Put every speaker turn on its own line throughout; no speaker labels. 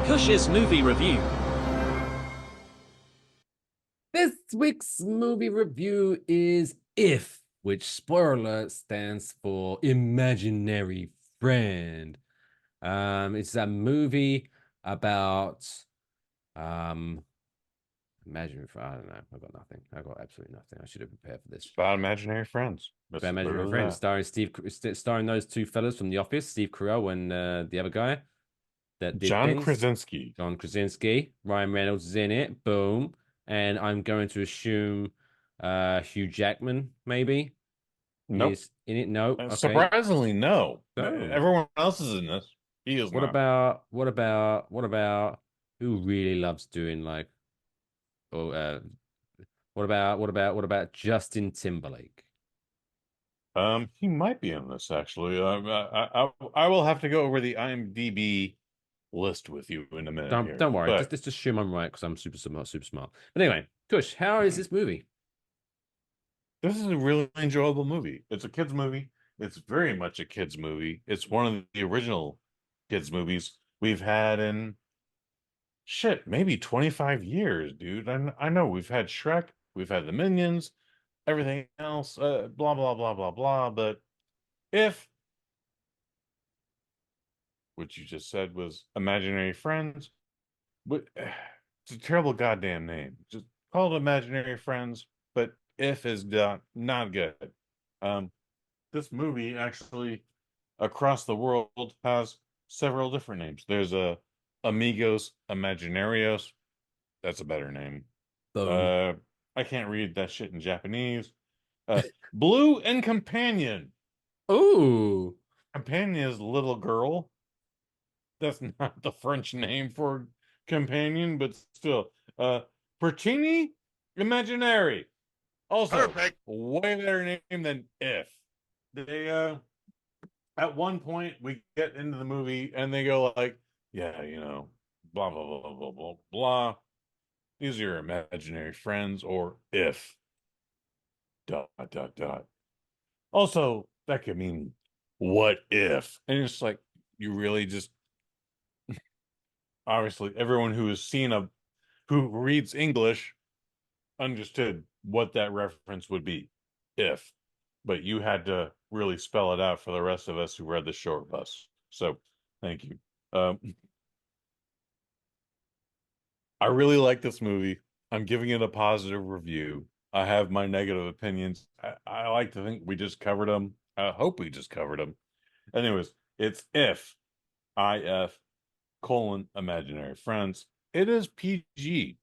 Kush's movie review.
This week's movie review is If, which spoiler alert stands for imaginary friend. It's a movie about um imaginary friend. I don't know. I've got nothing. I've got absolutely nothing. I should have prepared for
It's
this.
about imaginary friends.
It's
That's
about imaginary
literally
friend,
that.
starring those two fellas from The Office, Steve Carell and the other guy that did
John
things.
Krasinski.
John Krasinski, Ryan Reynolds is in it. Boom. And I'm going to assume Hugh Jackman maybe
Nope.
is in it. No. Okay.
Surprisingly, no.
So
Everyone else is in this. He is not.
what about who really loves doing like oh what about Justin Timberlake?
He might be in this actually. I will have to go over the IMDb list with you in a minute
Don't
here.
don't worry. Just
But
just assume I'm right because I'm super smart, super smart. But anyway, Kush, how is this movie?
this is a really enjoyable movie. It's a kids movie. It's very much a kids movie. It's one of the original kids movies we've had in shit, maybe 25 years, dude. I know we've had Shrek, we've had the Minions, everything else, blah, blah, blah, blah, blah. But if what you just said was imaginary friends, but it's a terrible goddamn name. Just call it imaginary friends, but if is not good. Um, this movie actually across the world has several different names. There's a Amigos Imaginarios. That's a better name.
Boom.
Uh, I can't read that shit in Japanese. Blue and Companion.
Ooh.
Companion is little girl. That's not the French name for companion, but still. Pertini Imaginary. Also,
Perfect.
way better name than If. They at one point we get into the movie and they go like, yeah, blah blah blah blah blah blah. These are your imaginary friends, or if dot dot dot. Also, that could mean what if? And it's like you really just obviously everyone who has seen a who reads English understood what that reference would be if, but you had to really spell it out for the rest of us who read the short bus. So thank you. Um, I really like this movie. I'm giving it a positive review. I have my negative opinions. I like to think we just covered them. I hope we just covered them. Anyways, it's if colon imaginary friends. It is PG,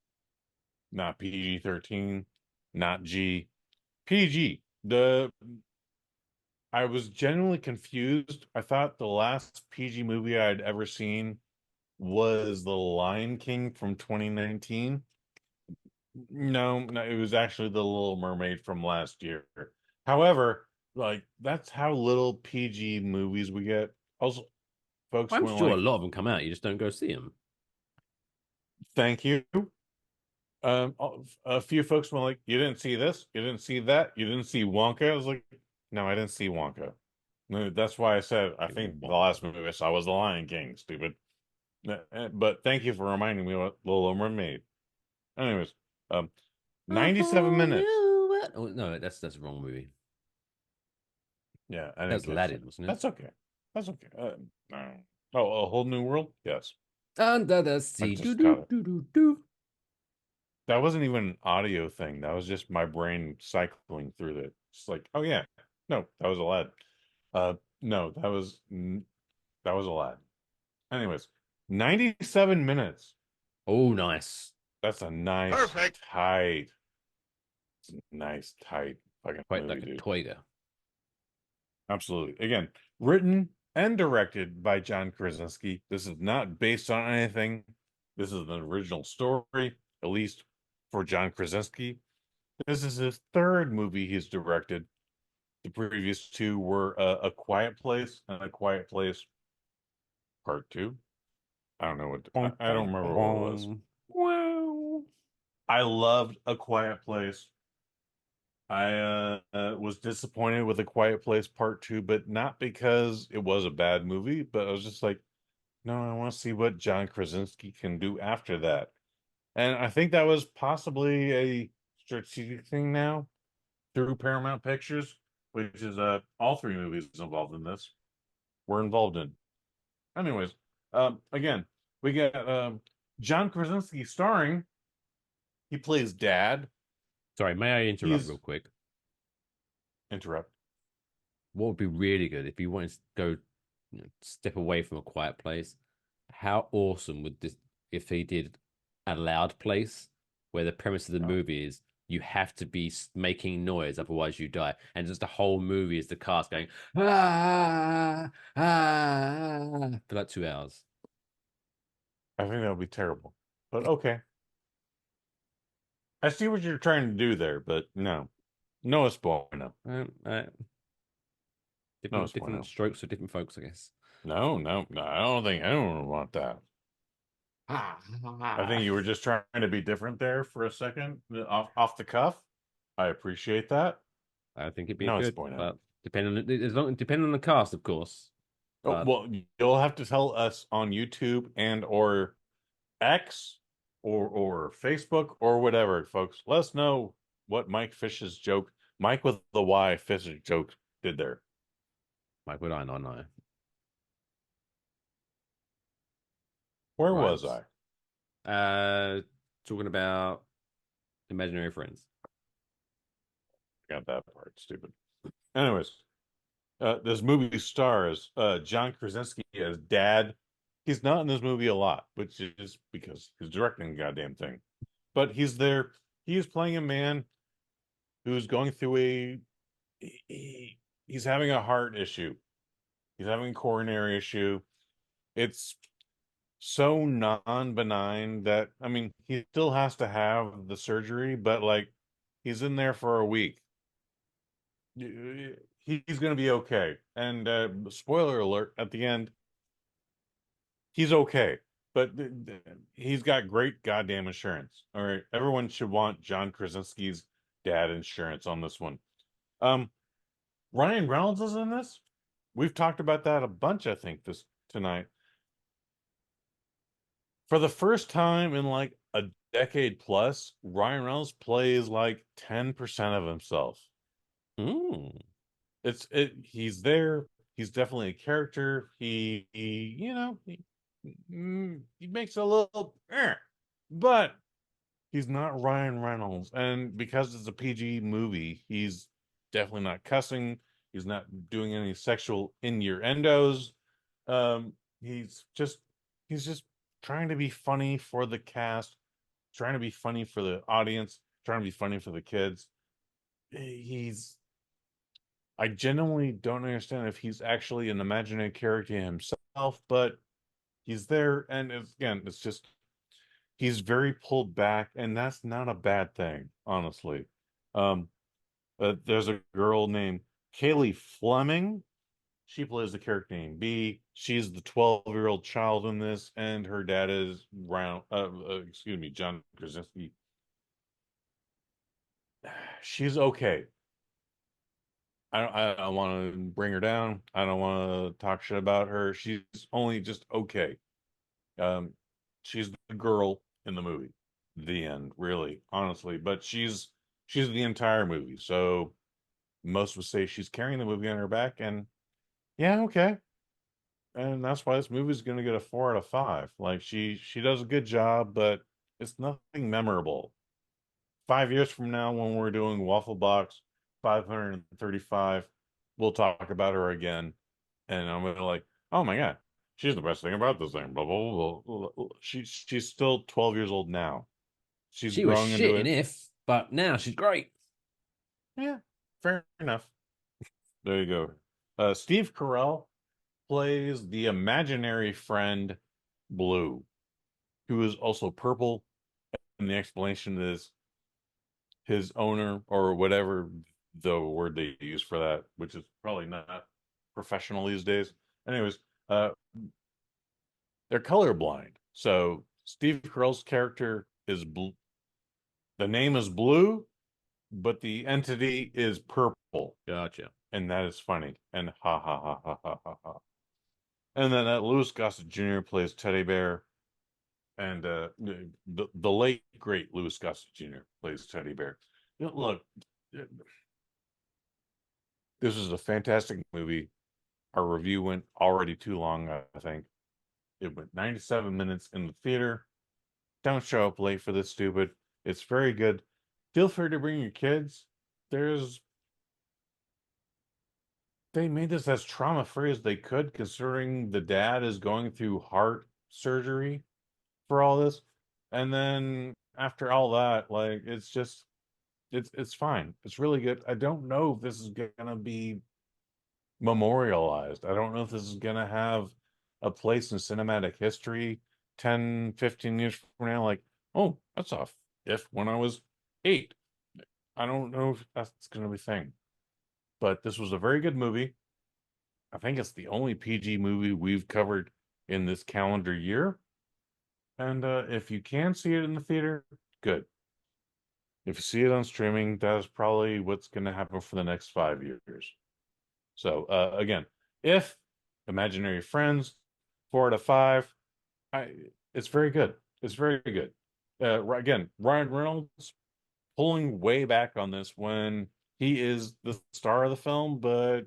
not PG-13, not G. PG. I was genuinely confused. I thought the last PG movie I'd ever seen was The Lion King from 2019. No, no, it was actually The Little Mermaid from last year. However, like that's how little PG movies we get. Also, folks
I'm
went
sure a
like,
lot of them come out. You just don't go see them.
"Thank you." A few folks went like, "You didn't see this, you didn't see that, you didn't see Wonka." I was like, "No, I didn't see Wonka." No, that's why I said I think the last movie I saw was The Lion King. Stupid. But thank you for reminding me what Little Mermaid. Anyways, um,
A
97
whole
minutes.
new world. Oh no, that's the wrong movie.
Yeah, I
That
didn't
was
catch
Aladdin,
that.
wasn't it?
That's okay. That's okay. No. Oh, A Whole New World? Yes.
Under the
I
sea. Do
just
do
got it.
do do do.
That wasn't even an audio thing. That was just my brain cycling through it. It's like, oh yeah. No, that was Aladdin. No, that was Aladdin. Anyways, 97 minutes.
Oh, nice.
That's a nice,
Perfect.
tight fucking
Quite
movie,
like a
dude.
toiger.
Absolutely. Again, written and directed by John Krasinski. This is not based on anything. This is an original story, at least for John Krasinski. This is his third movie he's directed. The previous two were A Quiet Place and A Quiet Place Part Two. I don't know
Bum,
I don't
bum,
remember what it was.
bum. Wow.
I loved A Quiet Place. I was disappointed with A Quiet Place Part Two, but not because it was a bad movie, but I was just like, No, I want to see what John Krasinski can do after that. And I think that was possibly a strategic thing now through Paramount Pictures, which is all three movies involved in this. We're involved in. Anyways, again, we get John Krasinski starring. He plays dad.
Sorry, may I interrupt
He's
real quick?
interrupt.
What would be really good if you wanted to go, step away from A Quiet Place? How awesome would this if he did A Loud Place, where the premise of the
Oh,
movie is you have to be making noise, otherwise you die, and just the whole movie is the cast going for like 2 hours.
I think that would be terrible. But okay. I see what you're trying to do there, but no. No es bueno. No es
Different
bueno.
strokes for different folks, I guess.
No, no, no. I don't think anyone would want that. I think you were just trying to be different there for a second, off the cuff. I appreciate that.
I think it'd be
No es
good,
bueno.
but depending on the cast, of course.
Oh,
But
well, you'll have to tell us on YouTube and or X or Facebook or whatever, folks. Let us know what Mike Fish's joke, Mike with the Y Fish's joke did there.
like, would I not know?
Where
Right.
was I?
Uh, Talking about imaginary friends.
Got that part stupid. Anyways, this movie stars John Krasinski as dad. He's not in this movie a lot, which is because he's directing the goddamn thing. But he's there. He is playing a man who's going through he's having a heart issue. He's having a coronary issue. It's so non-benign that I mean he still has to have the surgery, but like he's in there for a week. He's going to be okay. And spoiler alert, at the end, he's okay. But he's got great goddamn insurance. All right, everyone should want John Krasinski's dad insurance on this one. Um, Ryan Reynolds is in this. We've talked about that a bunch, I think, this tonight. For the first time in like a decade plus, Ryan Reynolds plays like 10% of himself.
Mm.
He's there. He's definitely a character. He makes a little but he's not Ryan Reynolds. And because it's a PG movie, he's definitely not cussing. He's not doing any sexual innuendos. Um, he's just he's just trying to be funny for the cast, trying to be funny for the audience, trying to be funny for the kids. He's I genuinely don't understand if he's actually an imaginary character himself, but he's there, and it's just he's very pulled back, and that's not a bad thing, honestly. Um, there's a girl named Cailey Fleming. She plays the character named B. She's the 12-year-old child in this, and her dad is excuse me, John Krasinski. She's okay. I don't want to bring her down. I don't want to talk shit about her. She's only just okay. Um, she's the girl in the movie. The end, really, honestly. But she's the entire movie. So most would say she's carrying the movie on her back, and yeah, okay. And that's why this movie's gonna get a 4 out of 5. Like she does a good job, but it's nothing memorable. 5 years from now, when we're doing Waffle Box 535, we'll talk about her again, and I'm gonna like, oh my god, she's the best thing about this thing. Blah blah blah. Blah, blah. She's still 12 years old now. She's
She was
growing into
shit in
it.
If, but now she's great.
Yeah, fair enough. There you go. Steve Carell plays the imaginary friend Blue, who is also purple, and the explanation is his owner or whatever the word they use for that, which is probably not professional these days. Anyways, uh, they're colorblind. So Steve Carell's character is blue. The name is blue, but the entity is purple,
Gotcha.
and that is funny. And ha ha ha ha ha ha ha. And then Louis Gossett Jr. plays Teddy Bear, and the late great Louis Gossett Jr. plays Teddy Bear. Look, this is a fantastic movie. Our review went already too long, I think. It went 97 minutes in the theater. Don't show up late for this stupid. It's very good. Feel free to bring your kids. They made this as trauma-free as they could, considering the dad is going through heart surgery for all this. And then after all that, like, it's fine. It's really good. I don't know if this is gonna be memorialized. I don't know if this is gonna have a place in cinematic history 10, 15 years from now. Like, oh, that's off. If when I was 8. I don't know if that's gonna be a thing. But this was a very good movie. I think it's the only PG movie we've covered in this calendar year. And if you can see it in the theater, good. If you see it on streaming, that is probably what's going to happen for the next 5 years. So again, if Imaginary Friends, 4 out of 5, it's very good. It's very good. Again, Ryan Reynolds pulling way back on this when he is the star of the film, but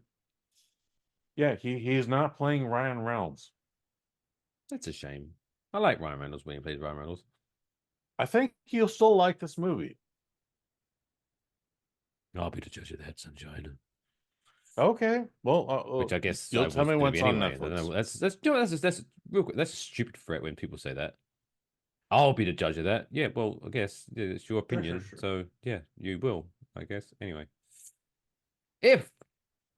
yeah, he is not playing Ryan Reynolds.
That's a shame. I like Ryan Reynolds when he plays Ryan Reynolds.
I think you'll still like this movie.
I'll be the judge of that, sunshine.
Okay, well,
Which I guess
you'll tell me what's on
anyway.
Netflix.
That's real quick. That's a stupid threat when people say that. I'll be the judge of that. Yeah, well, I guess it's your opinion.
Sure.
So yeah, you will. I guess anyway. If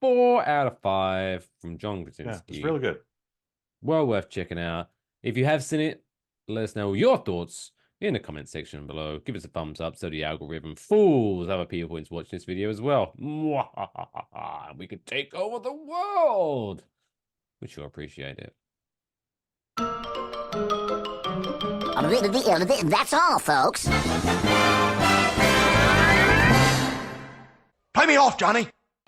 4 out of 5 from John Krasinski,
Yeah, it's really good.
Well worth checking out. If you have seen it, let us know your thoughts in the comment section below. Give us a thumbs up so the algorithm fools other people into watching this video as well. We can take over the world. We sure appreciate it.
That's all, folks.
Play me off, Johnny.